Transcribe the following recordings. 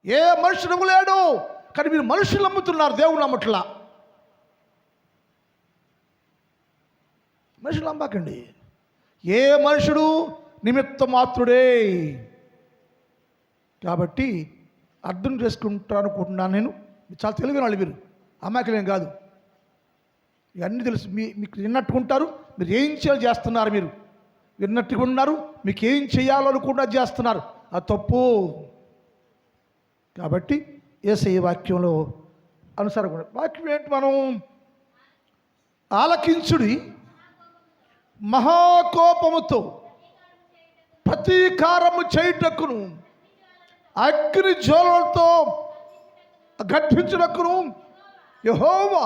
ఏ మనుషుడు నమ్మలేడు. కానీ మీరు మనుషులు నమ్ముతున్నారు, దేవుడు నమ్మట్లా. మనుషులు నమ్మకండి. ఏ మనుషుడు నిమిత్త మాత్రుడే. కాబట్టి అర్థం చేసుకుంటాను అనుకుంటున్నాను నేను. చాలా తెలివైన వాళ్ళు మీరు, అమాయకులేం కాదు. ఇవన్నీ తెలుసు. మీకు విన్నట్టుకుంటారు, మీరు ఏం చేయాలో చేస్తున్నారు. మీరు విన్నట్టుగా ఉన్నారు, మీకు ఏం చేయాలనుకుంటా చేస్తున్నారు. అది తప్పు. కాబట్టి యేసయ్య వాక్యంలో అనుసరంగా వాక్యం ఏంటి? మనం ఆలకించుడి, మహాకోపముతో ప్రతీకారము చేయుటకును అగ్ని జ్వాలలతో గద్దించుటకును యెహోవా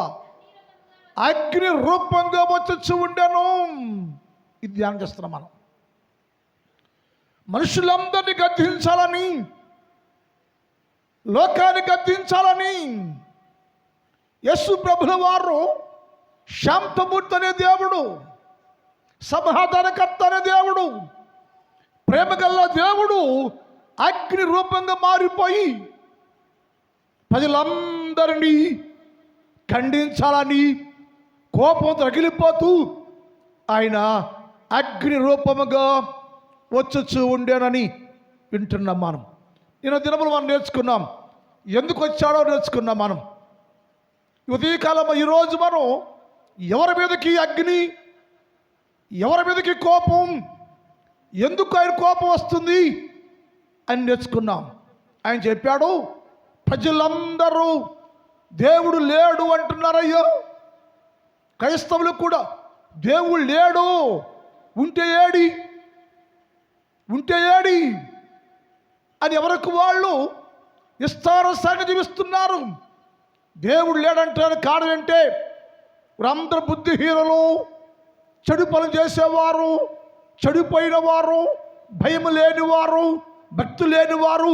అగ్ని రూపంగా వచ్చి ఉండెను. ఇది ధ్యానం చేస్తున్నాం మనం. మనుషులందరినీ గద్దించాలని, లోకాన్ని గద్దించాలని యేసు ప్రభుల వారు శాంతమూర్తి అనే దేవుడు, సమాధానకర్త అనే దేవుడు, ప్రేమగల్ల దేవుడు అగ్ని రూపంగా మారిపోయి ప్రజలందరినీ ఖండించాలని కోపం రగిలిపోతూ ఆయన అగ్ని రూపముగా వచ్చి ఉండేనని వింటున్నాం మనం. నిన్న దినములు మనం నేర్చుకున్నాం, ఎందుకు వచ్చాడో నేర్చుకున్నాం మనం. ఉదయకాలం ఈరోజు మనం ఎవరి మీదకి అగ్ని, ఎవరి మీదకి కోపం, ఎందుకు ఆయన కోపం వస్తుంది అని నేర్చుకున్నాం. ఆయన చెప్పాడు, ప్రజలందరూ దేవుడు లేడు అంటున్నారయ్యో. క్రైస్తవులు కూడా దేవుడు లేడు, ఉంటే ఏడి అని ఎవరికి వాళ్ళు ఇష్టానుసారంగా జీవిస్తున్నారు. దేవుడు లేడంటానికి కారణం ఏంటే, అందరూ బుద్ధిహీనులు, చెడు పనులు చేసేవారు, చెడిపోయిన వారు, భయం లేనివారు, భక్తి లేనివారు,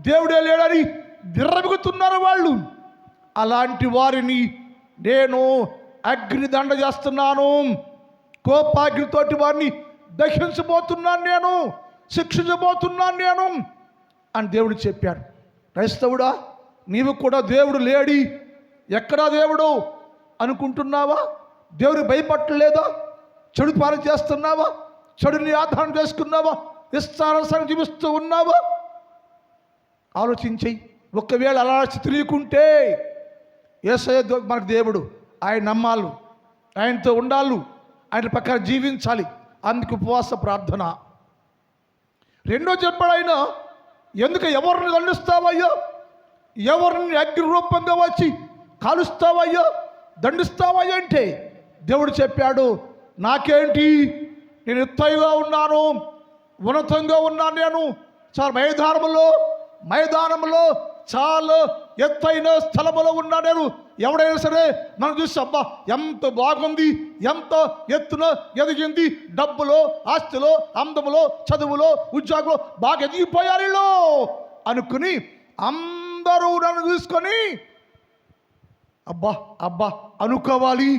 దేవుడే లేడని విర్రబిగుతున్నారు వాళ్ళు. అలాంటి వారిని నేను అగ్నిదండ చేస్తున్నాను, కోపాగ్నితోటి వారిని దహించబోతున్నాను, నేను శిక్షించబోతున్నాను నేను అని దేవుడు చెప్పాడు. క్రైస్తవుడా, నీవు కూడా దేవుడు లేడి, ఎక్కడా దేవుడు అనుకుంటున్నావా? దేవుడికి భయపడలేదా? చెడు పాలన చేస్తున్నావా? చెడుని ఆధారం చేసుకున్నావా? ఇష్టానుసారం జీవిస్తూ ఉన్నావా? ఆలోచించి, ఒకవేళ అలా తెలియకుంటే యేసయ్య మనకు దేవుడు, ఆయన నమ్మాలి, ఆయనతో ఉండాలి, ఆయన ప్రకారం జీవించాలి. అందుకు ఉపవాస ప్రార్థన. రెండో చెప్పాడు ఆయన, ఎందుకు ఎవరిని దండిస్తావయ్యో, ఎవరిని అగ్ని రూపంగా వచ్చి కాలుస్తావయ్యో, దండిస్తావయ్యో అంటే దేవుడు చెప్పాడు, నాకేంటి, నేను ఎత్తైగా ఉన్నాను, ఉన్నతంగా ఉన్నాను, నేను చాలా మైదానంలో చాలా ఎత్తైన స్థలములో ఉన్నా నేను. ఎవడైనా సరే మనం చూసి అబ్బా ఎంత బాగుంది, ఎంత ఎత్తున ఎదిగింది, డబ్బులో, ఆస్తిలో, అందములో, చదువులో, ఉద్యోగంలో బాగా ఎదిగిపోయారు అనుకుని అందరూ నన్ను చూసుకొని అబ్బా అనుకోవాలి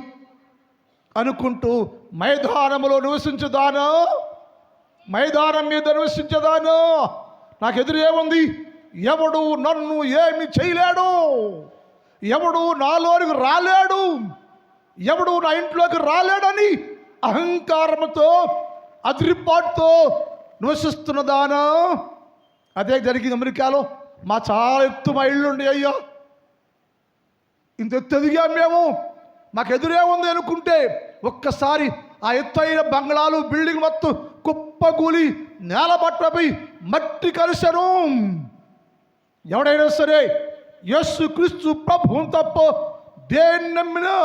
అనుకుంటూ మైదానములో నివసించదాను, మైదానం మీద నివసించదాను, నాకు ఎదురేముంది, ఎవడు నన్ను ఏమి చేయలేడు, ఎవడు నాలోనికి రాలేడు, ఎవడు నా ఇంట్లోకి రాలేడని అహంకారంతో అదిరిపాటుతో నివసిస్తున్నదానా. అదే జరిగింది అమెరికాలో. మా చాలా ఎత్తు మా ఇళ్ళు ఉండే, అయ్యో ఇంత ఎత్తు ఎదిగాం మేము, మాకు ఎదురేముంది అనుకుంటే ఒక్కసారి ఆ ఎత్తైన బంగ్లాలు, బిల్డింగ్ మొత్తం కుప్పగూలి నేల పట్టపై మట్టి కలిసను. ఎవడైనా సరే యేసు క్రీస్తు ప్రభువును తప్ప దేన్ని నమ్మినా,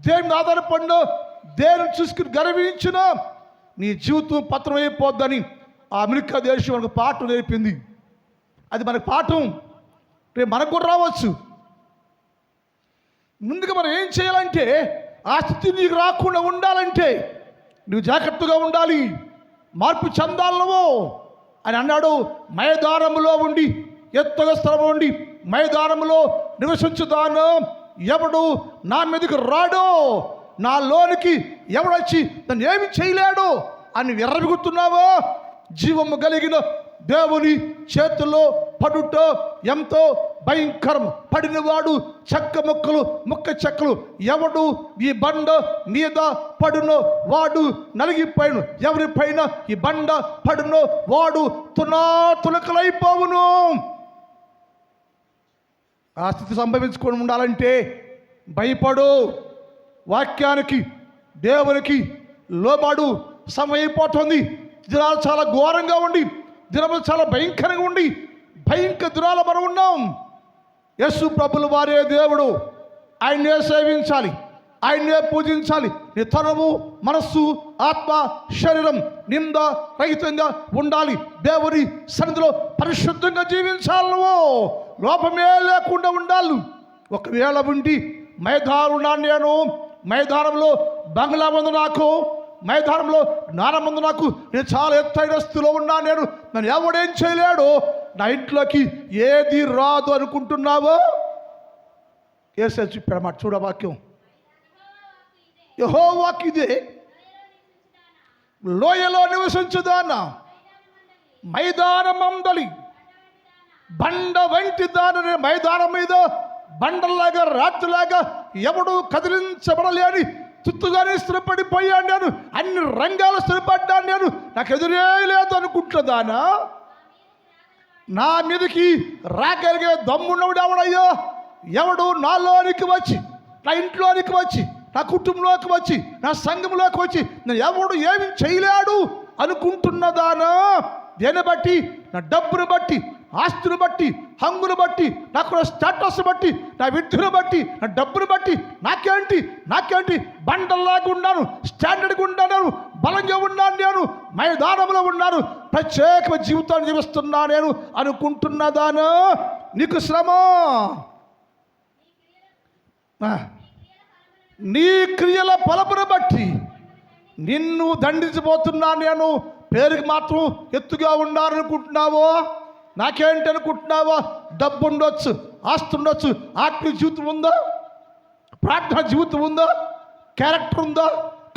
దేన్ని ఆధారపడినా, దేన్ని చూసుకుని గర్వించినా నీ జీవితం పత్రం అయిపోద్దని ఆ అమెరికా దేశం మనకు పాఠం నేర్పింది. అది మనకు పాఠం, రేపు మనకు కూడా రావచ్చు. ముందుగా మనం ఏం చేయాలంటే, ఆ స్థితి నీకు రాకుండా ఉండాలంటే నువ్వు జాగ్రత్తగా ఉండాలి, మార్పు చెందాలవో అని అన్నాడు. మైదానములో ఉండి, ఎత్తుగా స్థలం ఉండి మైదానంలో నివసించుదాను, ఎవడు నా మీదకి రాడో, నా లోనికి ఎవడొచ్చి నన్ను ఏమి చేయలేడు అని విర్రబిగుతున్నావో, జీవము కలిగిన దేవుని చేతుల్లో పడుట ఎంతో భయంకరం. పడినవాడు ముక్క చెక్కలు. ఎవడు ఈ బండ మీద పడునో వాడు నలిగిపోయిను. ఎవరిపైన ఈ బండ పడునో వాడు తునకలైపోవును. ఆ స్థితి సంభవించుకొని ఉండాలంటే భయపడు, వాక్యానికి దేవునికి లోబడు. సమయం అయిపోతుంది. దినాలు చాలా ఘోరంగా ఉండి, దినములు చాలా భయంకరంగా ఉండి, భయంకర దినాలు మనం ఉన్నాం. యేసు ప్రభుల వారే దేవుడు. ఆయన్నే సేవించాలి, ఆయన్నే పూజించాలి. నీ తనము, మనస్సు, ఆత్మ, శరీరం నింద రహితంగా ఉండాలి. దేవుని సన్నిధిలో పరిశుద్ధంగా జీవించాలి. నువ్వు లోపమే లేకుండా ఉండాలి. ఒకవేళ ఉండి నేను మైదానంలో బంగ్లా ముందు నాకు, మైదానంలో జ్ఞానం ముందు నాకు, నేను చాలా ఎత్తైన స్థితిలో ఉన్నాను, నన్ను ఎవడేం చేయలేడు, నా ఇంట్లోకి ఏది రాదు అనుకుంటున్నావో ఏసే చెప్పాడన్నమాట. చూడవాక్యం యెహోవాకు ఇదే లోయలో నివసించుదానా, మైదానమందలి బండ వంటి దాని మైదానం మీద బండల్లాగా రాత్రిలాగా ఎవడు కదిలించబడలేని తుత్తుగానే స్థిరపడిపోయాను నేను. అన్ని రంగాలు స్థిరపడ్డాను నేను. నాకు ఎదురే లేదు అనుకుంటుందానా? నా మీదకి రాగలిగే దమ్మున్నవాడు ఎవడయ్యో? ఎవడు నాలోనికి వచ్చి, నా ఇంట్లోనికి వచ్చి, నా కుటుంబంలోకి వచ్చి, నా సంఘంలోకి వచ్చి నేను ఎవడు ఏమి చేయలేడు అనుకుంటున్నదానా? దేని బట్టి? నా డబ్బును బట్టి, ఆస్తుని బట్టి, హంగును బట్టి, నాకు స్టేటస్ బట్టి, నా విద్యను బట్టి, నా డబ్బును బట్టి నాకేంటి బండల్లాగా ఉన్నాను, స్టాండర్డ్గా ఉన్నాను, బలంగా ఉన్నాను, నేను మైదానంలో ఉన్నాను, ప్రత్యేక జీవితాన్ని జీవిస్తున్నా నేను అనుకుంటున్నదానా? నీకు శ్రమ. నీ క్రియల ఫలమును బట్టి నిన్ను దండించబోతున్నా నేను. పేరుకి మాత్రం ఎత్తుగా ఉన్నారనుకుంటున్నావో, నాకేంటి అనుకుంటున్నావో? డబ్బు ఉండొచ్చు, ఆస్తి ఉండొచ్చు, ఆత్మీయ జీవితం ఉందా, ప్రార్థన జీవితం ఉందా, క్యారెక్టర్ ఉందా,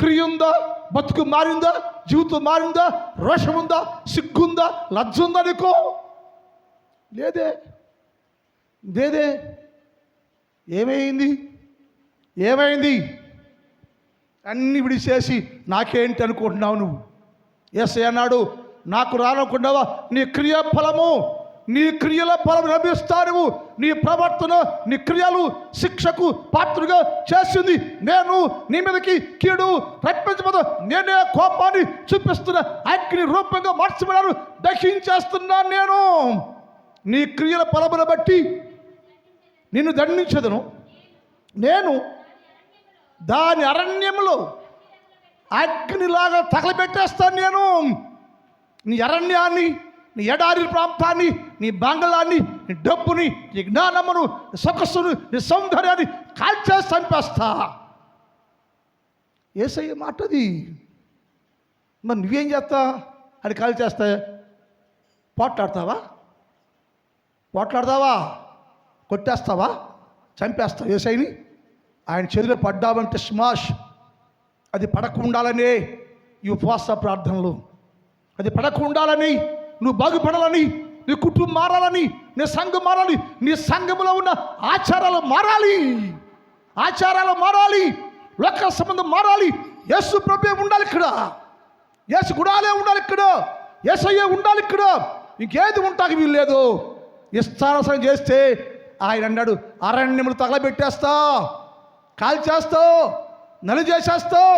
క్రియ ఉందా, బతుకు మారిందా, జీవితం మారిందా, రోషం ఉందా, సిగ్గుందా, లజ్జ ఉందా నీకో? లేదే. ఏమైంది? అన్నీ విడిచేసి నాకేంటి అనుకుంటున్నావు నువ్వు? యేసయ్య అన్నాడు, నాకు రానుకున్నావా? నీ క్రియల ఫలం లభిస్తాను. నీ ప్రవర్తన, నీ క్రియలు శిక్షకు పాత్రగా చేసింది నేను. నీ మీదకి కీడు రప్పించబోదు, నేనే కోపాన్ని చూపిస్తున్న అగ్ని రూపంగా మార్చబడాను, దహించేస్తున్నాను నేను. నీ క్రియల ఫలమును బట్టి నిన్ను దండించదును నేను. దాని అరణ్యంలో అగ్నిలాగా తగలబెట్టేస్తాను నేను. నీ అరణ్యాన్ని, నీ ఎడారి ప్రాంతాన్ని, నీ బంగళాన్ని, నీ డబ్బుని, నీ జ్ఞానమును, నీ సొగసును, నీ సౌందర్యాన్ని కాల్చేసి చంపేస్తా. యేసయ్య మాటది. మరి నువ్వేం చేస్తా? అది కాల్చేస్తా. పోట్లాడతావా? కొట్టేస్తావా? చంపేస్తావు యేసయ్యని? ఆయన చేతిలో పడ్డావంటే స్మాష్. అది పడకుండాలనే ఈ ఉపవాస ప్రార్థనలు, అది పడకుండాలని, నువ్వు బాగుపడాలని, నీ కుటుంబం మారాలని, నీ సంఘం మారాలి, నీ సంఘంలో ఉన్న ఆచారాలు మారాలి, లోక సంబంధం మారాలి. యేసు ప్రభువే ఉండాలి ఇక్కడ, యేసు గుడాలే ఉండాలి ఇక్కడ, యేసయ్యే ఉండాలి ఇక్కడ. ఇంకేది ఉంటాకి వీలు లేదు. ఇష్టానుసారం చేస్తే ఆయన అన్నాడు, అరణ్యములు తగలబెట్టేస్తా, కాల్చేస్తావు, నలి చేసేస్తావు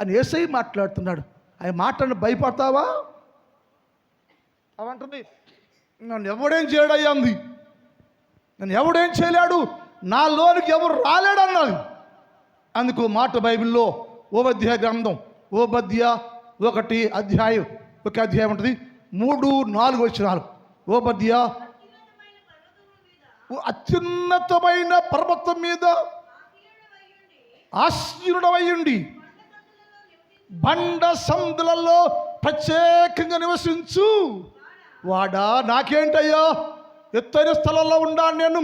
అని యేసయ్య మాట్లాడుతున్నాడు. ఆయన మాట్లాడిన భయపడతావా? అవంటుంది, నన్ను ఎవడేం చేయడయ్యా అంది. నన్ను ఎవడేం చేయలేడు, నా లోనికి ఎవరు రాలేడు అన్నది. అందుకు మాట బైబిల్లో ఓబద్య గ్రంథం, ఓబద్య 1 అధ్యాయం, ఒక అధ్యాయం ఉంటుంది, 3-4 వచనాలు. ఓబద్య అత్యున్నతమైన పర్వతం మీద ఆశీనుడవయ్యుండి బండ సందులలో ప్రత్యేకంగా నివసించు వాడా. నాకేంటయ్యా, ఎత్తైన స్థలంలో ఉన్నాను నేను,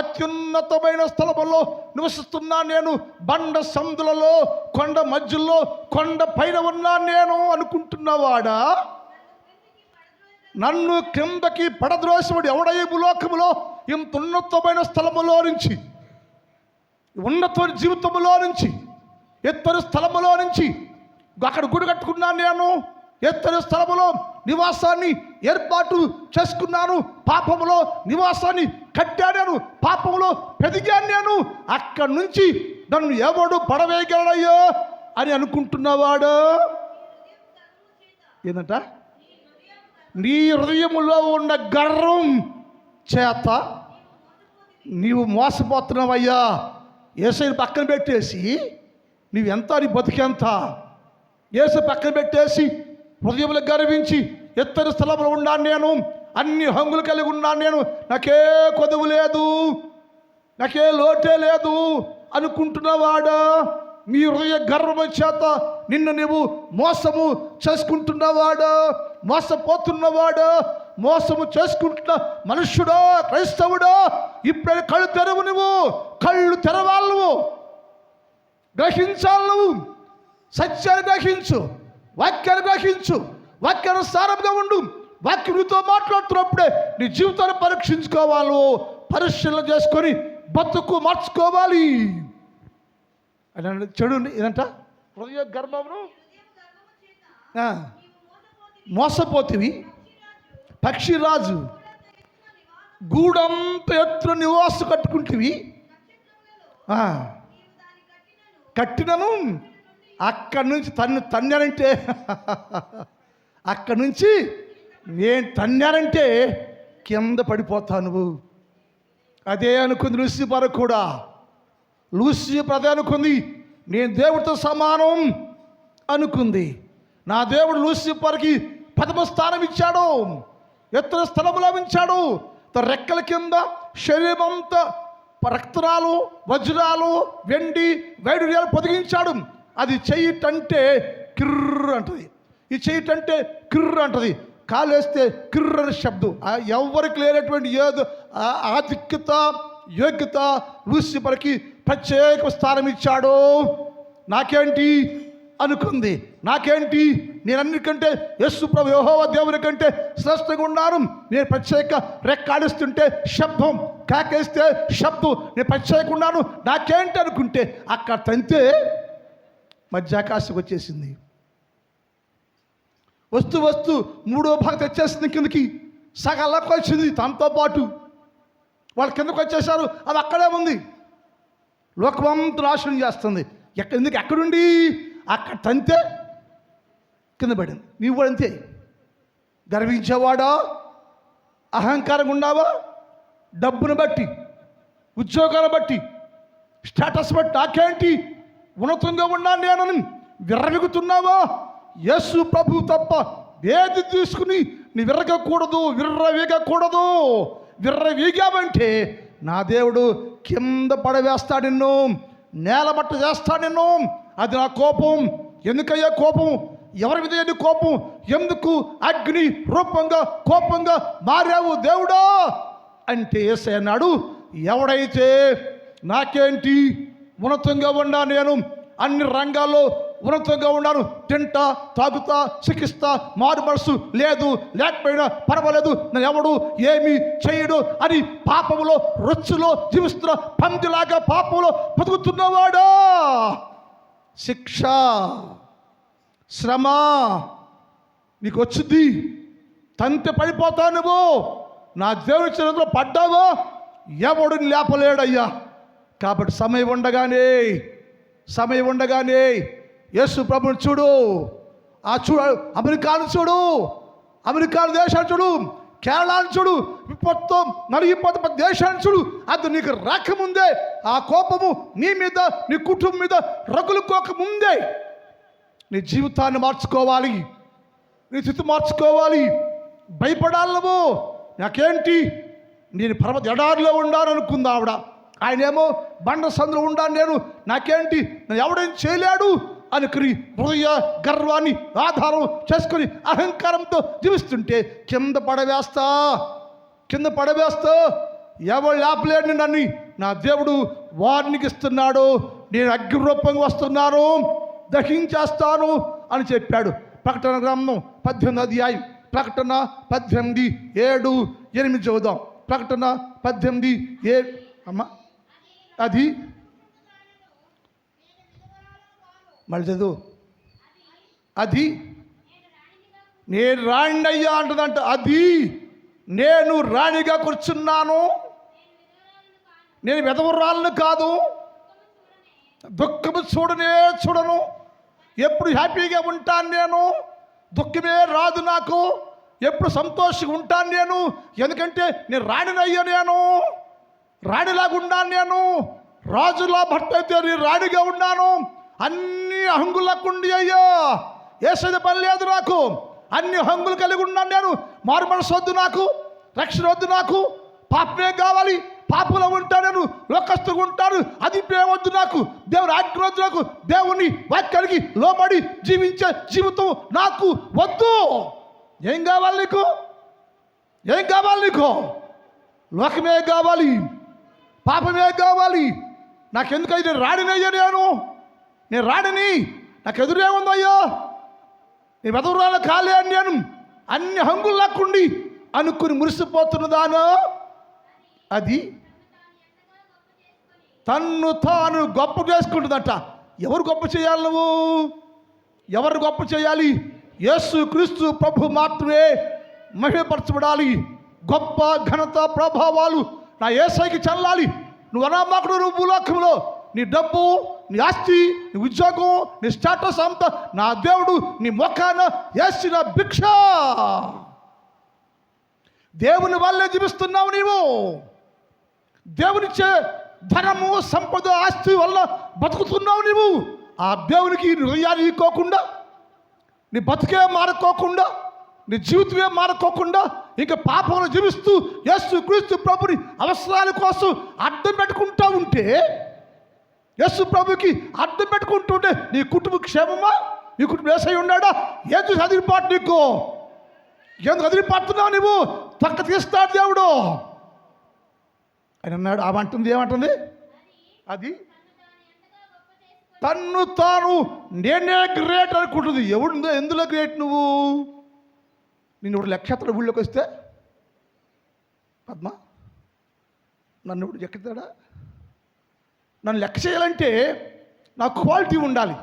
అత్యున్నతమైన స్థలంలో నివసిస్తున్నాను నేను, బండ సందులలో, కొండ మధ్యలో, కొండ పైన ఉన్నాను నేను అనుకుంటున్నవాడా? నన్ను కిందకి పడద్రోసివాడు ఎవడయ్యే భూలోకములో ఇంత ఉన్నతమైన స్థలములో నుంచి, ఉన్నత జీవితములో నుంచి, ఎత్తరు స్థలములో నుంచి అక్కడ గుడి కట్టుకున్నాను నేను, ఎత్తరు స్థలములో నివాసాన్ని ఏర్పాటు చేసుకున్నాను, పాపములో నివాసాన్ని కట్టాను నేను, పాపములో పెరిగాను నేను, అక్కడి నుంచి నన్ను ఎవడు పడవేయగలడయ్యో అని అనుకుంటున్నవాడు ఏంటంట, నీ హృదయములో ఉన్న గర్వం చేత నీవు మోసపోతున్నావయ్యా. యేసుని పక్కన పెట్టేసి నీవెంత, నీ బతికెంత, యేసు పక్కన పెట్టేసి హృదయములు గర్వించి ఎత్తరి స్థలంలో ఉన్నాను నేను, అన్ని హంగులు కలిగి ఉన్నాను నేను, నాకే కొదువు లేదు, నాకే లోటే లేదు అనుకుంటున్నవాడా, నీ హృదయ గర్వము చేత నిన్ను నీవు మోసము చేసుకుంటున్నవాడా, మోసపోతున్నవాడా, మోసము చేసుకుంటున్న మనుష్యుడా, క్రైస్తవుడా, ఇప్పుడే కళ్ళు తెరవు, నువ్వు కళ్ళు తెరవాలి, నువ్వు గ్రహించాలి, నువ్వు సత్యాన్ని గ్రహించు, వాక్యాన్ని గ్రహించు, వాక్యానుసారంగా ఉండు. వాక్యంతో మాట్లాడుతున్నప్పుడే నీ జీవితాన్ని పరీక్షించుకోవాలి, పరిశీలన చేసుకొని బతుకు మార్చుకోవాలి అని. చెడు ఇదంట హృదయ గర్భమును మోసపోతివి. పక్షిరాజు గూడంత ఎత్తున నివాసు కట్టుకుంటువి, కట్టినను అక్కడి నుంచి తన్నానంటే అక్కడి నుంచి నేను తన్నానంటే కింద పడిపోతావు నువ్వు. అదే అనుకుంది లూసిఫర్ కూడా. లూసిఫర్ అదే అనుకుంది, నేను దేవుడితో సమానం అనుకుంది. నా దేవుడు లూసిఫర్కి 10వ స్థానం ఇచ్చాడు, ఎత్తున స్థలములో ఉంచాడు. రెక్కల కింద శరీరం అంతా రక్తరాలు, వజ్రాలు, వెండి, వైడూర్యాలు పొదిగించాడు. అది చెయ్యటంటే కిర్ర అంటది, ఈ చెయ్యటంటే కిర్ర అంటది, కాలేస్తే కిర్ర అనే శబ్దం. ఎవరికి లేనటువంటి ఏదో ఆధిక్యత, యోగ్యత లూసిఫర్కి ప్రత్యేక స్థానం ఇచ్చాడు. నాకేంటి అనుకుంది, నాకేంటి, నేను అన్నిటికంటే యేసు ప్రభు యెహోవా దేవుని కంటే శ్రేష్టంగా ఉన్నాను, నేను ప్రత్యేక రెక్కాడిస్తుంటే శబ్దం, కాకేస్తే శబ్దం, నేను ప్రత్యేకంగా ఉన్నాను, నాకేంటి అనుకుంటే అక్కడ తంతే మధ్యాకాశకు వచ్చేసింది. వస్తూ వస్తూ 3వ భాగం తెచ్చేసింది కిందకి, సగాలకు వచ్చింది తనతో పాటు. వాళ్ళు కిందకు వచ్చేసారు, అది అక్కడే ఉంది. లోకమంతా నాశనం చేస్తుంది. ఎందుకు ఎక్కడుండి అక్కడ తంతే కింద పడింది. నీవు కూడా అంతే, గర్వించేవాడా, అహంకారంగా ఉన్నావా, డబ్బును బట్టి, ఉద్యోగాన్ని బట్టి, స్టేటస్ బట్టి, నాకేంటి ఉన్నతంగా ఉన్నాను నేనని విర్రవిగుతున్నావా? యేసు ప్రభు తప్ప వేది తీసుకుని నీ విర్రగకూడదు, విర్రవీగకూడదు. విర్రవీగావంటే నా దేవుడు కింద పడవేస్తాడు, నిన్ను నేలమట్ట చేస్తాడు నిన్ను. అది నా కోపం. ఎందుకయ్యా కోపం? ఎవరి మీద ఎన్ని కోపం? ఎందుకు అగ్ని రూపంగా కోపంగా మారావు దేవుడా అంటే యేసయ్య అన్నాడు, ఎవడైతే నాకేంటి ఉన్నతంగా ఉన్నా, నేను అన్ని రంగాల్లో ఉన్నతంగా ఉన్నాను, తింటా, తాగుతా, సిక్కిస్తా, మారు మనసు లేదు, లేకపోయినా పర్వాలేదు, నేను ఎవడు ఏమి చేయడు అని పాపములో రొచ్చులో జీవిస్తున్న పందిలాగా పాపంలో బతుకుతున్నవాడా, శిక్ష, శ్రమ నీకు వచ్చింది. తంతె పడిపోతావు నువ్వు. నా దేవుని చేతిలో పడ్డావో ఎవడు లేపలేడయ్యా. కాబట్టి సమయం ఉండగానే యేసు ప్రభుని చూడు, అమెరికాను చూడు, అమెరికా దేశాన్ని చూడు, కేరళను చూడు, మొత్తం 40 దేశాన్ని చూడు. అది నీకు రాకముందే ఆ కోపము నీ మీద, నీ కుటుంబం మీద రగులుకోకముందే నీ జీవితాన్ని మార్చుకోవాలి, నీ స్థితి మార్చుకోవాలి. భయపడాలి నువ్వు. నాకేంటి, నేను పర్వత ఎడారిలో ఉండాను అనుకుంది ఆవిడ. ఆయనేమో బండ సందులో ఉండాను నేను, నాకేంటి, నేను ఎవడేం చేయలేడు అనుకుని హృదయ గర్వాన్ని ఆధారం చేసుకుని అహంకారంతో జీవిస్తుంటే కింద పడవేస్తా. ఎవరు లేపలేడు నన్ను. నా దేవుడు వార్నింగ్ ఇస్తున్నాడు, నేను అగ్ని రూపంగా వస్తున్నాను, దహించేస్తాను అని చెప్పాడు. ప్రకటన గ్రంథం 18వ అధ్యాయం ప్రకటన 18:7-8 చదువుదాం. ప్రకటన 18:7. అమ్మా అది మళ్ళీ చదువు. అది నేను రాణి అయ్యా అంటుందంట. అది నేను రాణిగా కూర్చున్నాను, నేను వెధవరాలను కాదు, దుఃఖము చూడను, ఎప్పుడు హ్యాపీగా ఉంటాను నేను, దుఃఖమే రాదు నాకు, ఎప్పుడు సంతోషంగా ఉంటాను నేను. ఎందుకంటే నేను రాణినయ్యా, నేను రాణిలాగా ఉన్నాను, నేను రాజులా భర్త అయితే నేను రాణిగా ఉన్నాను. అన్ని హంగులకుండి అయ్యా ఏసైన పని లేదు నాకు, అన్ని హంగులు కలిగి ఉన్నాను నేను. మారు మనసు వద్దు నాకు, రక్షణ వద్దు నాకు, పాపమే కావాలి, పాపలో ఉంటాను నేను, లోకస్తుగా ఉంటాను, అది వద్దు నాకు, దేవుని ఆజ్ఞ వద్దు నాకు, దేవుని వాక్యానికి లోబడి జీవించే జీవితం నాకు వద్దు. ఏం కావాలి నీకు? ఏం కావాలి నీకు? లోకమే కావాలి, పాపమే కావాలి. నాకెందుకైతే రాడినయ్యా, నేను రాడిని, నాకు ఎదురేముందయ్యా, నేను వెదవరాలు కాలే అని నేను అన్ని హంగులు లాక్కుండి అనుకుని మురిసిపోతున్నదాను. అది తన్ను తాను గొప్ప చేసుకుంటుందట. ఎవరు గొప్ప చేయాలి? నువ్వు ఎవరు గొప్ప చేయాలి? యేసు క్రీస్తు ప్రభు మాత్రమే మహిమపరచబడాలి. గొప్ప ఘనత ప్రభావాలు నా యేసయ్యకి చెల్లాలి. నువ్వు అనామకుడు, నువ్వు భూలోకంలో నీ డబ్బు, నీ ఆస్తి, నీ ఉద్యోగం, నీ స్టేటస్ అంతా నా దేవుడు నీ మొఖాన వేసిన భిక్ష. దేవుని వల్లే జీవిస్తున్నావు నీవు. దేవునిచ్చే ధనము, సంపద, ఆస్తి వల్ల బతుకుతున్నావు నీవు. ఆ దేవునికి హృదయాన్ని ఇక్కోకుండా, నీ బతుకే మారుకోకుండా, నీ జీవితమే మారుకోకుండా ఇంకా పాపంలో జీవిస్తూ యేసు క్రీస్తు ప్రభుని అవసరాల కోసం అడ్డం పెట్టుకుంటూ ఉంటే, యేసు ప్రభుకి అడ్డం పెట్టుకుంటుంటే నీ కుటుంబ క్షేమమా? నీ కుటుంబం వేసై ఉన్నాడా? ఏది చదివిపాటు నీకు? ఎందుకు చదివిపాడుతున్నావు నువ్వు? పక్క తీస్తాడు దేవుడు అని అన్నాడు. ఆమంటుంది, ఏమంటుంది? అది తన్ను తాను నేనే గ్రేట్ అనుకుంటుంది. ఎవడు ఎందులో గ్రేట్? నువ్వు నేను ఇప్పుడు లక్షత్ర ఊళ్ళోకి వస్తే పద్మ నన్ను ఇప్పుడు ఎక్కతాడా? నన్ను లెక్క చేయాలంటే నాకు క్వాలిటీ ఉండాలి.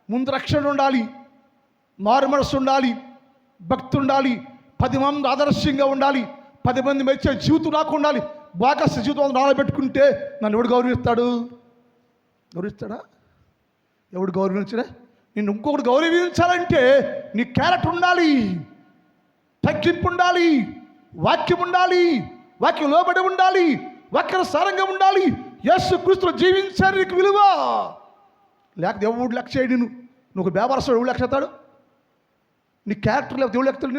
ముందు రక్షణ ఉండాలి, మారు మనసు ఉండాలి, భక్తి ఉండాలి, 10 మంది ఆదర్శంగా ఉండాలి, 10 మంది మెచ్చే జీవితం నాకు ఉండాలి. బాగా జీవితం నానబెట్టుకుంటే నన్ను ఎవడు గౌరవిస్తాడు? గౌరవిస్తాడా? ఎవడు గౌరవించడా? నిన్ను ఇంకొకటి గౌరవించాలంటే నీ క్యారెక్టర్ ఉండాలి, తగ్గింపు ఉండాలి, వాక్యం ఉండాలి, వాక్యం లోబడి ఉండాలి, వాక్య సారంగా ఉండాలి. యేసు క్రీస్తులో జీవించారు నీకు విలువ. లేకపోతే ఎవడు లెక్క చేయడు. నువ్వు బేబరస్తాడు, ఎవడు లెక్క చేస్తాడు? నీ క్యారెక్టర్ లేకపోతే ఎవడు లెక్కతాడు?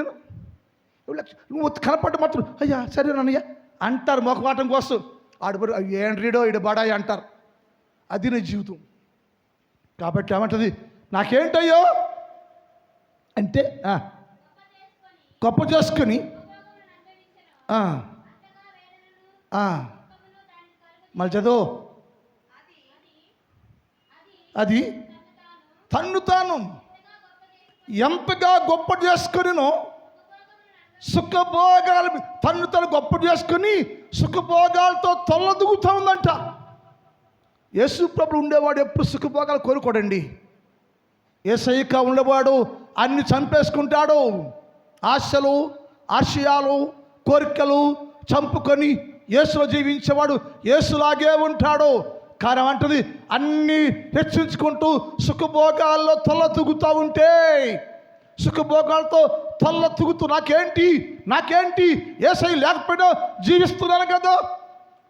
నువ్వు కనపడ్డ మాత్రం అయ్యా సరేనయ్యా అంటారు మొఖమాటం కోసం. ఆడు ఏండ్రీడో ఈడు బడాయి అంటారు. అది నీ జీవితం. కాబట్టి ఏమంటుంది? నాకేంటయ్యో అంటే గొప్ప చేసుకొని మళ్ళీ చదువు. అది తన్ను తాను ఎంతగా గొప్ప చేసుకునినో సుఖభోగాలు, తన్ను తను గొప్ప చేసుకుని సుఖభోగాలతో తొల్లదుగుతూ ఉందంట. యేసు ప్రభు ఉండేవాడు ఎప్పుడు సుఖభోగాలు కోరుకోడండి. యేసయ్యగా ఉండేవాడు అన్ని చంపేసుకుంటాడు. ఆశలు, ఆశయాలు, కోరికలు చంపుకొని యేసులో జీవించేవాడు యేసులాగే ఉంటాడు. కానీ అంటది అన్నీ హెచ్చించుకుంటూ సుఖభోగాల్లో తొల్ల తూగుతూ ఉంటే, సుఖభోగాలతో తొల్ల తూగుతూ నాకేంటి యేసయ్య లేకపోయినా జీవిస్తున్నాను కదా,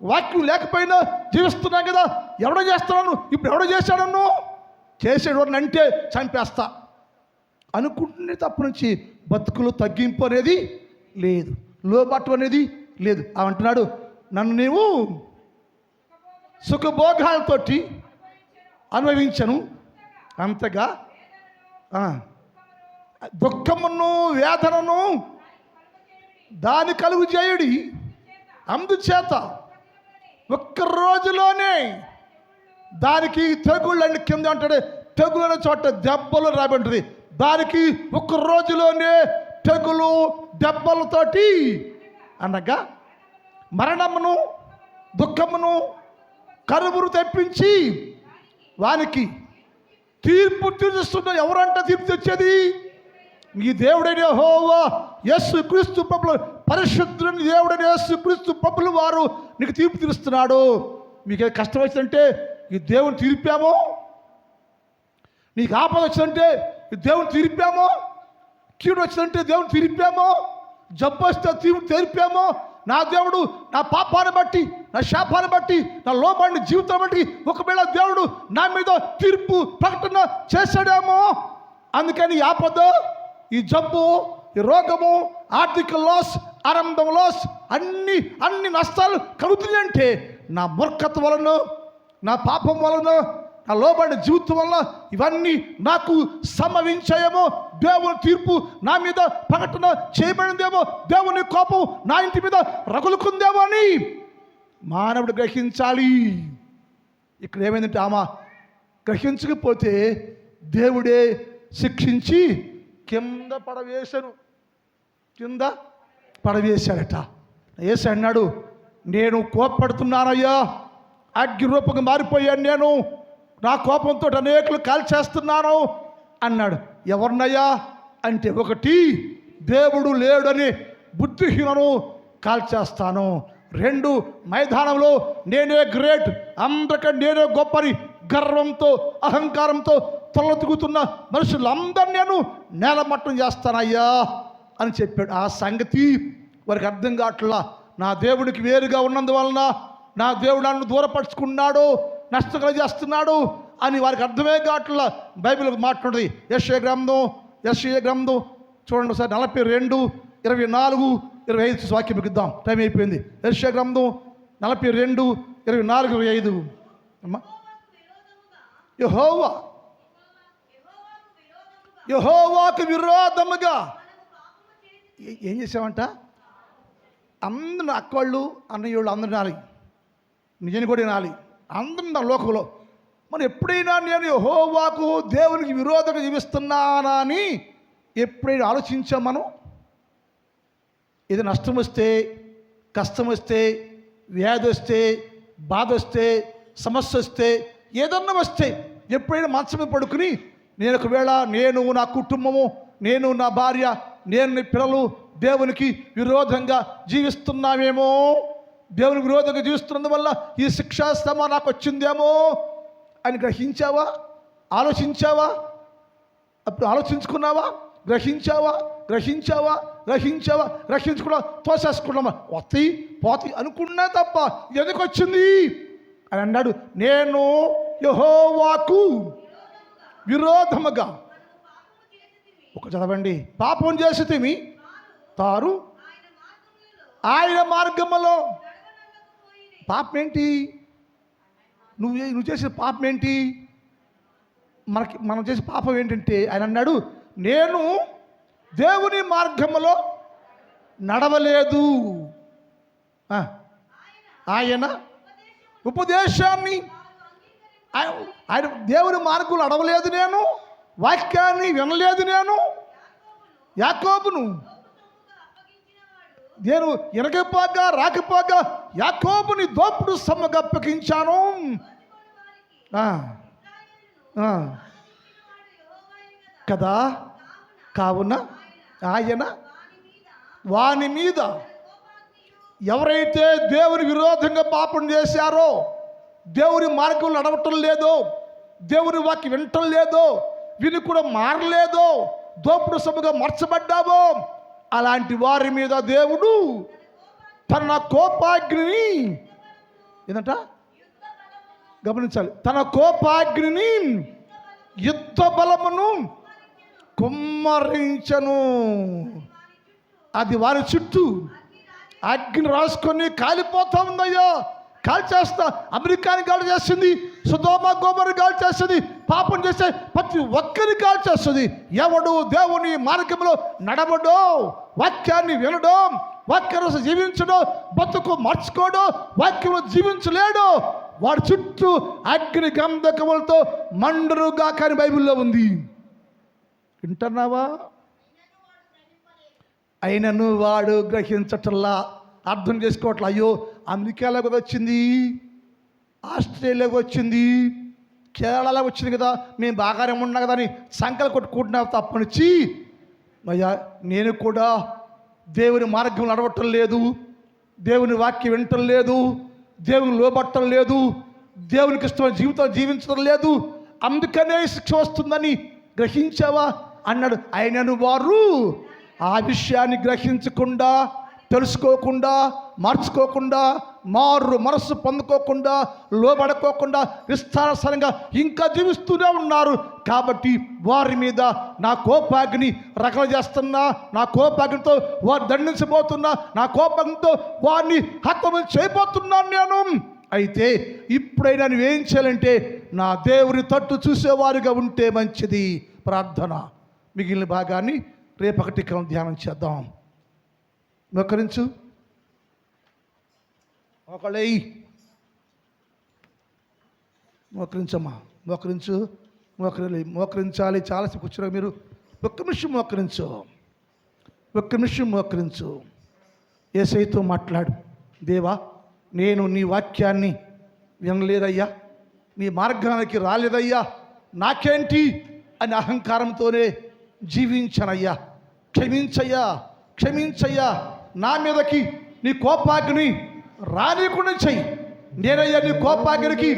వాక్యం లేకపోయినా జీవిస్తున్నాను కదా, ఎవడో చేస్తున్నాను, ఇప్పుడు ఎవడో చేశాడను, చేసేవాడిని అంటే చంపేస్తా అనుకుంటున్న తప్ప నుంచి బతుకులు తగ్గింపు అనేది లేదు, లోబాటు అనేది లేదు. అంటున్నాడు నన్ను నీవు సుఖభోగాలతోటి అనుభవించను, అంతగా దుఃఖమును వేదనను దాని కలుగు చేయుడి. అందుచేత ఒక్క రోజులోనే దానికి తెగుళ్ళని కింద అంటాడు, తెగుళ్ళ చోట దెబ్బలు రాబడి ఉంటుంది. దానికి ఒక్క రోజులోనే తెగులు దెబ్బలతోటి అనగా మరణమును దుఃఖమును కరువును తెప్పించి వానికి తీర్పు తీరుస్తున్న. ఎవరంట తీర్పు తెచ్చేది? నీ దేవుడైన యెహోవా యేసుక్రీస్తు ప్రభువు, పరిశుద్ధుని దేవుడైన యేసుక్రీస్తు ప్రభువు వారు నీకు తీర్పు తీరుస్తున్నాడు. మీకే కష్టం వచ్చిందంటే ఈ దేవుని తీర్పామో, నీకు ఆపద వచ్చిందంటే ఈ దేవుని తీర్పామో, కీడు వచ్చిందంటే దేవుని తీర్పామో, జబ్బు వస్తే తీర్పామో. నా దేవుడు నా పాపాన్ని బట్టి, నా శాపాన్ని బట్టి, నా లోపాన్ని జీవితం బట్టి ఒకవేళ దేవుడు నా మీద తీర్పు ప్రకటన చేశాడేమో. అందుకని ఈ ఆపద, ఈ జబ్బు, ఈ రోగము, ఆర్థిక లాస్, ఆరంభం లాస్, అన్ని నష్టాలు కలుగుతున్నాయి అంటే నా మూర్ఖత వలన, నా పాపం వలన, నా లోబడిన జీవితం వలన ఇవన్నీ నాకు సంభవించాయేమో. దేవుని తీర్పు నా మీద ప్రకటన చేయబడిందేమో, దేవుని కోపం నా ఇంటి మీద రగులుకుందేమో అని మానవుడు గ్రహించాలి. ఇక్కడ ఏమైందంటే ఆమె గ్రహించకపోతే దేవుడే శిక్షించి కింద పడవేశాడట. యేసు అన్నాడు, నేను కోపడుతున్నానయ్యా, అగ్ని రూపంగా మారిపోయాను, నేను నా కోపంతో అనేకులు కాల్చేస్తున్నాను అన్నాడు. ఎవరినయ్యా అంటే, ఒకటి దేవుడు లేడని బుద్ధిహీనను కాల్చేస్తాను, 2 మైదానంలో నేనే గ్రేట్, అందరికంటే నేనే గొప్పని గర్వంతో అహంకారంతో తొలతుకుతున్న మనుషులందరినీ నేను నేలమట్టం చేస్తానయ్యా అని చెప్పాడు. ఆ సంగతి వారికి అర్థం కావట్లా. నా దేవుడికి వేరుగా ఉన్నందువలన నా దేవుడు నన్ను దూరపరుచుకున్నాడు, నష్టం చేస్తున్నాడు అని వారికి అర్థమే కావట్లా. బైబిల్ మాట్లాడుతుంది. యెషయా గ్రంథం చూడండి సార్, 42, 24, 25 వాక్యం ఇద్దాం, టైం అయిపోయింది. యెషయా గ్రంథం 42, 24, 25. అమ్మా, యెహోవాకు విరోధముగా ఏం చేసావంట? అందరూ అక్కళ్ళు అన్నయ్యోళ్ళు అందరూ నాలి, నిజని కూడా నాలి, అందరూ నా లోకంలో. మనం ఎప్పుడైనా నేను యెహోవాకు దేవునికి విరోధంగా జీవిస్తున్నానా అని ఎప్పుడైనా ఆలోచించాం? మనం ఏదో నష్టం వస్తే, కష్టం వస్తే, వ్యాధి వస్తే, బాధ వస్తే, సమస్య వస్తే, ఏదన్నా వస్తే ఎప్పుడైనా మంచం మీద పడుకుని నేను నా కుటుంబము, నేను నా భార్య, నేను నీ పిల్లలు దేవునికి విరోధంగా జీవిస్తున్నామేమో, దేవునికి విరోధంగా జీవిస్తున్నందువల్ల ఈ శిక్షాశ్రమ నాకు వచ్చిందేమో అని గ్రహించావా? ఆలోచించావా? అప్పుడు ఆలోచించుకున్నావా? గ్రహించుకున్నా తోసేసుకున్నామా? పోతి అనుకున్నా తప్ప ఎందుకు వచ్చింది అని అన్నాడు. నేను యెహోవాకు విరోధముగా, ఒక చదవండి, పాపం చేసితిమి, తారు ఆయన మార్గములో. పాపం ఏంటి? నువ్వు చేసే పాపం ఏంటి? మనం చేసే పాపం ఏంటంటే ఆయన అన్నాడు, నేను దేవుని మార్గములో నడవలేదు, ఆయన ఉపదేశాన్ని, ఆయన దేవుని మార్గంలో నడవలేదు, నేను వాక్యాన్ని వినలేదు, నేను యాకోబును నేను ఎనకపోగా రాకపోగా యాకోబుని దోపుడు సమ్మగా అప్పగించాను. కదా, కావున ఆయన వాని మీద ఎవరైతే దేవుని విరోధంగా పాపం చేశారో, దేవుని మార్గంలో నడవటం లేదో, దేవుని వాక్యం వినటం లేదో, విని కూడా మారలేదో, దోపుడు సొమ్ముగా మార్చబడ్డావో, అలాంటి వారి మీద దేవుడు తన కోపాగ్నిని, ఏంటంట గమనించాలి, తన కోపాగ్నిని, యుద్ధ బలమును కుమ్మరించను. అది వారి చుట్టూ అగ్ని రాసుకొని కాలిపోతా ఉందయ్యా. కాల్చేస్తా, అమెరికాని కాల్ చేస్తుంది, సొదొమ గొమొర్రా కాల్ చేస్తుంది, పాపం చేసే ప్రతి ఒక్కరిని కాల్ చేస్తుంది. ఎవడు దేవుని మార్గంలో నడవడో, వాక్యాన్ని వినడో, వాక్యం జీవించడో, బతుకు మార్చుకోడో, వాక్యంలో జీవించలేడో, వాడి చుట్టూ అగ్ని గంధకములతో మండురుగా కానీ బైబిల్లో ఉంది. వింటున్నావా? అయినను వాడు గ్రహించటల్లా, అర్థం చేసుకోవట్లా. అయ్యో అమెరికాలోకి వచ్చింది, ఆస్ట్రేలియాకి వచ్చింది, కేరళలోకి వచ్చింది కదా, మేము బాగానే ఉన్నాం కదా అని సంకలు కొట్టుకుంటున్నా తప్పనిచ్చి, అయ్యా నేను కూడా దేవుని మార్గం నడవటం లేదు, దేవుని వాక్యం వినటం లేదు, దేవుని లోబట్టం లేదు, దేవునికి ఇష్టమైన జీవితం జీవించడం లేదు, అందుకనే శిక్ష వస్తుందని గ్రహించావా అన్నాడు. అయినను వారు ఆ విషయాన్ని గ్రహించకుండా, తెలుసుకోకుండా, మార్చుకోకుండా, మనస్సు పొందుకోకుండా, లోబడుకోకుండా ఇష్టానుసారంగా ఇంకా జీవిస్తూనే ఉన్నారు. కాబట్టి వారి మీద నా కోపాగ్ని రకలు చేస్తున్నా, నా కోపాగ్నితో వారు దండించబోతున్నా, నా కోపంతో వారిని హతము చేయబోతున్నాను నేను. అయితే ఇప్పుడైనా నువ్వేం చేయాలంటే నా దేవుని తట్టు చూసేవారుగా ఉంటే మంచిది. ప్రార్థన. మిగిలిన భాగాన్ని రేపటి కాలం ధ్యానం చేద్దాం. మోకరించు, ఒకళ్ళేయి, మోకరించమ్మా, మోకరించు, మోకరించాలి. చాలాసేపు కూర్చున్నారు మీరు. ఒక్క నిమిషం మోకరించు, ఒక్క నిమిషం మోకరించు. యేసయ్యతో మాట్లాడు. దేవా, నేను నీ వాక్యాన్ని వినలేదయ్యా, నీ మార్గానికి రాలేదయ్యా, నాకేంటి అని అహంకారంతోనే జీవించనయ్యా. క్షమించయ్యా, క్షమించయ్యా. నా మీదకి నీ కోపాగ్ని రానికుండా చెయ్యి. నేనయ్యా నీ కోపాగ్నికి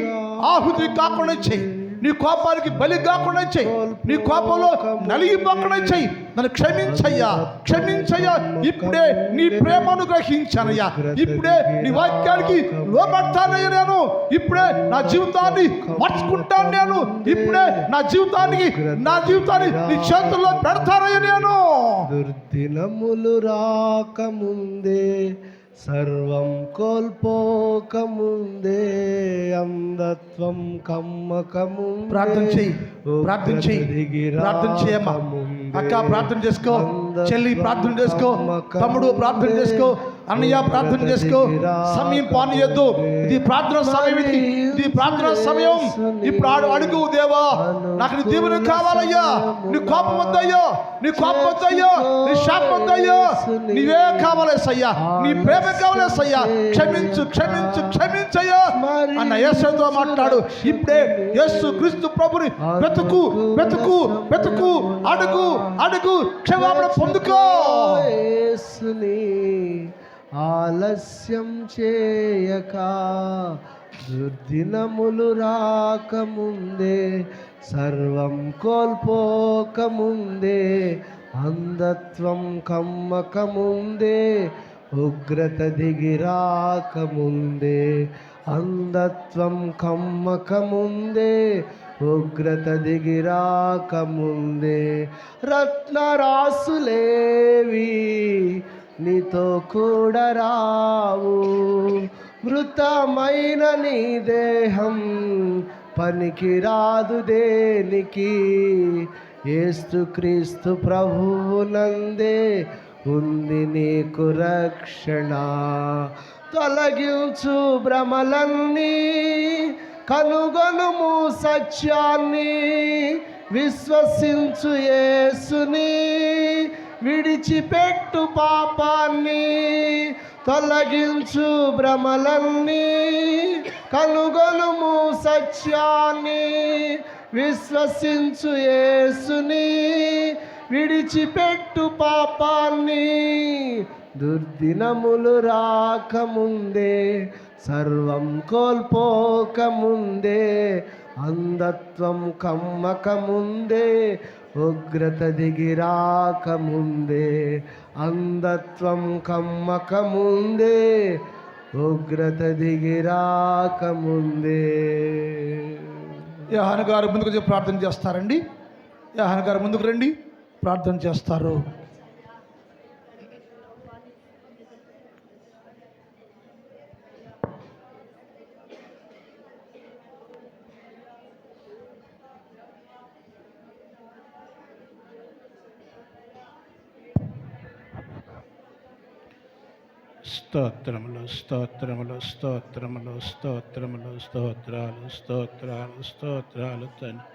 ఆహుతి కాకుండా చెయ్యి, నీ కోపానికి బలి కాకుండా చెయ్యి, నీ కోపంలో నలిగిపోకుండా చెయ్యి. నన్ను క్షమించయ్యా, క్షమించయ్యా. ఇప్పుడే నీ ప్రేమను గ్రహించానయ్యా, ఇప్పుడే నీ వాక్యానికి లోబడతానయ్యా. నేను ఇప్పుడే నా జీవితాన్ని మార్చుకుంటాను. నేను ఇప్పుడే నా జీవితాన్ని నీ చేతుల్లో పెడతానయ్యా. నేను దుర్దినములు రాకముందే, సర్వం కోల్పోకముందే, అంధత్వం కమ్మకము. ప్రార్థన చెయ్యి, ప్రార్థన చెయ్యి, ప్రార్థన చేయమ్మా. అక్క ప్రార్థన చేసుకో, చెల్లి ప్రార్థన చేసుకో, తమ్ముడు ప్రార్థన చేసుకో, అన్నయ్య ప్రార్థన చేసుకో. సమయం పానీయద్దు. ఇది ప్రార్థన సమయం, ఇది ప్రార్థన సమయం. ఇప్పుడు అడుగు, దేవా నాకు నీ దీవెన కావాలయ్యా, నీ కోపం వద్దయ్యా, నీ కోపం వద్దయ్యా, నీ శాపం వద్దయ్యా, నీవే కావాలేసయ్యా, నీ ప్రేమ కావాలేసయ్యా. క్షమించు, క్షమించు, క్షమించయ్యా అన్న యేసుతో మాట్లాడు. ఇప్పుడే యేసు క్రీస్తు ప్రభుని వెతుకు, వెతుకు, వెతుకు. అడుగు, అడుగు, క్షమాపణ పొందుకో. యేసుని ఆలస్యం చేయక, దుర్దినములు రాకముందే, సర్వం కోల్పోకముందే, అంధత్వం కమ్మకముందే, ఉగ్రత దిగిరాకముందే, అంధత్వం కమ్మకముందే, ఉగ్రత దిగిరాకముందే, రత్నరాసులేవి నీతో కూడా రావు, మృతమైన నీ దేహం పనికి రాదు దేనికి, యేసుక్రీస్తు ప్రభువునందే ఉంది నీకు రక్షణ. తొలగించు భ్రమలన్నీ, కనుగొనుము సత్యాన్ని, విశ్వసించు యేసుని, విడిచిపెట్టు పాపాన్ని. తొలగించు భ్రమలన్నీ, కనుగొనుము సత్యాన్ని, విశ్వసించు యేసుని, విడిచిపెట్టు పాపాన్ని. దుర్దినములు రాకముందే, సర్వం కోల్పోకముందే, అంధత్వం కమ్మకముందే, ఉగ్రత దిగిరాకముందే, అంధత్వం కమ్మకముందే, ఉగ్రత దిగిరాకముందే. యోహాను గారు ముందుకు ప్రార్థన చేస్తారండి. యోహాను గారు ముందుకు రండి, ప్రార్థన చేస్తారు. స్తోత్రములు, స్తోత్రములు, స్తోత్రములు, స్తోత్రములు, స్తోత్రాలు, స్తోత్రాలు, స్తోత్రాలు తండ్రి.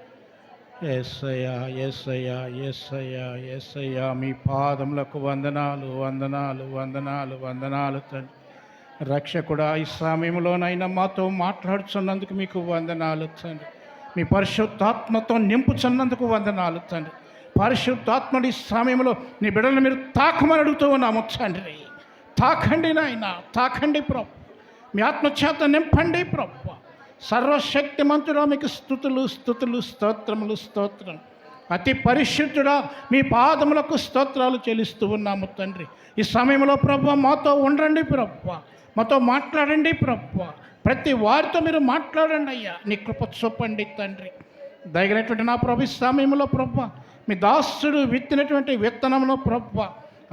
యేసయ్యా యేసయ్యా యేసయ్యా యేసయ్యా మీ పాదములకు వందనాలు వందనాలు వందనాలు వందనాలు తండ్రి. రక్షకుడా, ఈ సమయంలోనైనా మాతో మాట్లాడుచున్నందుకు మీకు వందనాలు తండ్రి. మీ పరిశుద్ధాత్మతో నింపుచున్నందుకు వందనాలు తండ్రి. పరిశుద్ధాత్మడి సమయంలో నీ బిడ్డలను మీరు తాకమని అడుగుతూ ఉన్నాము తండ్రి. తాకండి నాయన, తాకండి ప్రభు. మీ ఆత్మచేత నింపండి ప్రభు. సర్వశక్తిమంతుడా మీకు స్తుతులు స్తుతులు స్తోత్రములు స్తోత్రం. అతి పరిశుద్ధుడా మీ పాదములకు స్తోత్రాలు చెల్లిస్తూ ఉన్నాము తండ్రి. ఈ సమయంలో ప్రభు మాతో ఉండండి ప్రభు, మాతో మాట్లాడండి ప్రభు. ప్రతి వారితో మీరు మాట్లాడండి అయ్యా. నీ కృప చూపండి తండ్రి. దయగలిగినటువంటి నా ప్రభు ఈ సమయంలో ప్రభు మీ దాసుడు విత్తినటువంటి విత్తనంలో ప్రభు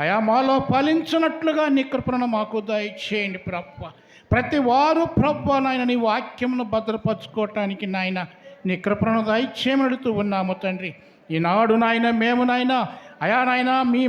అయా మాలో ఫలించినట్లుగా నీ కృపను మాకు దయచేయండి ప్రభు. ప్రతి వారు ప్రభు నాయన నీ వాక్యమును భద్రపరచుకోవటానికి నాయన నీ కృపను దయచేయమడుతూ ఉన్నాము తండ్రి. ఈనాడు నాయన మేము నాయన అయా నాయన మీ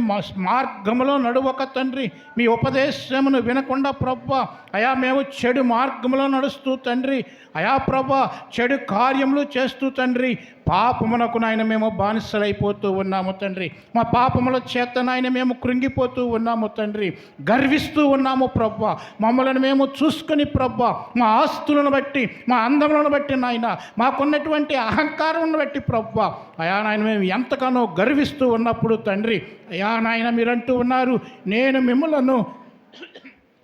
మార్గములో నడువక తండ్రి, మీ ఉపదేశమును వినకుండా ప్రభు అయా మేము చెడు మార్గంలో నడుస్తూ తండ్రి అయా ప్రభు చెడు కార్యములు చేస్తూ తండ్రి పాపమునకు నాయన మేము బానిసలైపోతూ ఉన్నాము తండ్రి. మా పాపముల చేత నాయన మేము కృంగిపోతూ ఉన్నాము తండ్రి, గర్విస్తూ ఉన్నాము ప్రభు. మమ్మల్ని మేము చూసుకుని ప్రభు మా ఆస్తులను బట్టి మా అందములను బట్టి నాయన మాకున్నటువంటి అహంకారములను బట్టి ప్రభు అయా నాయన మేము ఎంతగానో గర్విస్తూ ఉన్నప్పుడు తండ్రి అయా నాయన మీరంటూ ఉన్నారు, నేను మిమ్మలను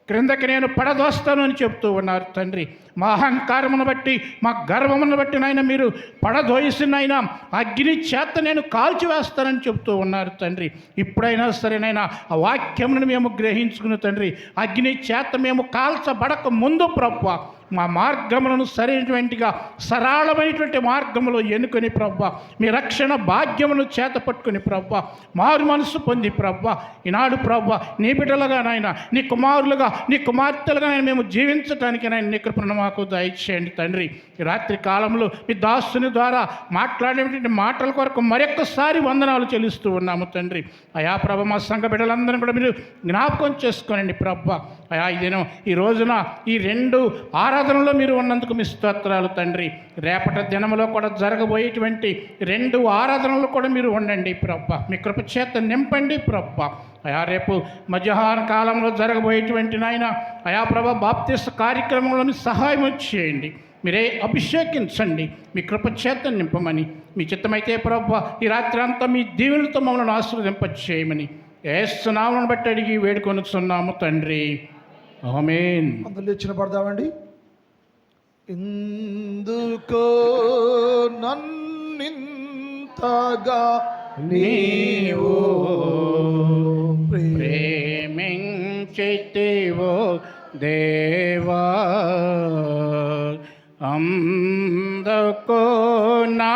క్రిందకి నేను పడదోస్తాను అని చెప్తూ ఉన్నారు తండ్రి. మా అహంకారమును బట్టి మా గర్వమును బట్టి నాయన మీరు పడదోయిసినైనా అగ్ని చేత నేను కాల్చివేస్తానని చెప్తూ ఉన్నారు తండ్రి. ఇప్పుడైనా సరేనైనా ఆ వాక్యమును మేము గ్రహించుకుని తండ్రి అగ్ని చేత మేము కాల్చబడక ముందు ప్రభు మా మార్గములను సరైనటువంటిగా సరళమైనటువంటి మార్గములో ఎన్నుకొని ప్రభు మీ రక్షణ భాగ్యమును చేత పట్టుకుని ప్రభు మారు మనసు పొంది ప్రభు ఈనాడు ప్రభు నీ బిడ్డలుగా నాయన నీ కుమారులుగా నీ కుమార్తెలుగా నాయన మేము జీవించడానికి నాయన నీ కృపను మాకు దయచేయండి తండ్రి. ఈ రాత్రి కాలంలో మీ దాసుని ద్వారా మాట్లాడేటువంటి మాటల కొరకు మరొక్కసారి వందనాలు చెల్లిస్తూ ఉన్నాము తండ్రి. అయా ప్రభు మా సంఘ బిడ్డలందరినీ కూడా మీరు జ్ఞాపకం చేసుకోనండి ప్రభు. అయా ఈ రోజున ఈ 2 ఆరాధనలో మీరు ఉన్నందుకు మీ స్తోత్రాలు తండ్రి. రేపటి దినంలో కూడా జరగబోయేటువంటి 2 ఆరాధనలు కూడా మీరు ఉండండి ప్రభు. మీ కృప చేత నింపండి ప్రభు. అయా రేపు మధ్యాహ్న కాలంలో జరగబోయేటువంటి నాయన అయా ప్రభు బాప్తిస్మ కార్యక్రమంలోని సహాయం చేయండి. మీరే అభిషేకించండి, మీ కృప చేత నింపమని మీ చిత్తమైతే ప్రభు ఈ రాత్రి అంతా మీ దీవెనలతో మమ్మల్ని ఆశీర్వదింపచేయమని యేసు నామమును బట్టి అడిగి వేడుకొనుచున్నాము తండ్రి. ఆమేన్. అందరూ లేచిన పడదామండి. ఎందుకో నన్నింతగా నీవు ప్రేమించితివో దేవా, అందుకో నా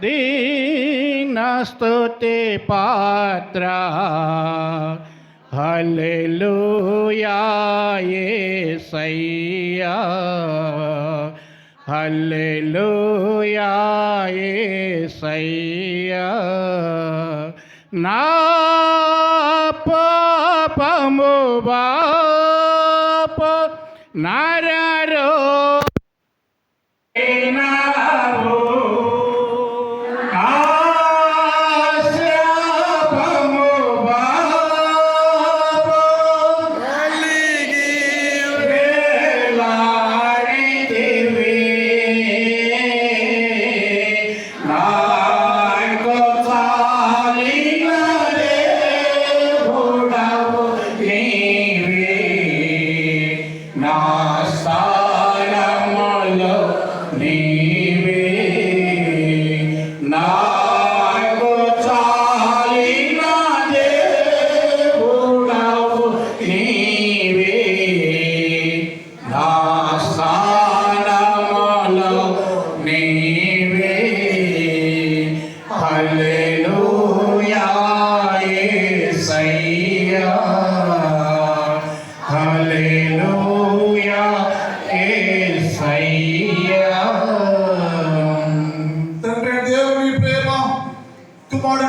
దీన స్తుతి పాత్ర. హల్లెలూయా యేసయ్యా, హల్లెలూయా యేసయ్యా. నా పాపము బాప నరరో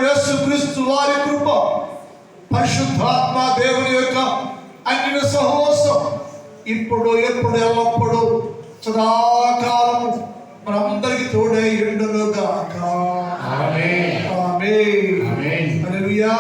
యేసుక్రీస్తు వారి కృప, పరిశుద్ధాత్మ దేవుని యొక్క అన్య సహవాసం ఇప్పుడు ఎప్పుడు ఎల్లప్పుడు సదాకాలము మనందరికీ తోడై ఉండును గాక. ఆమేన్. హల్లెలూయా.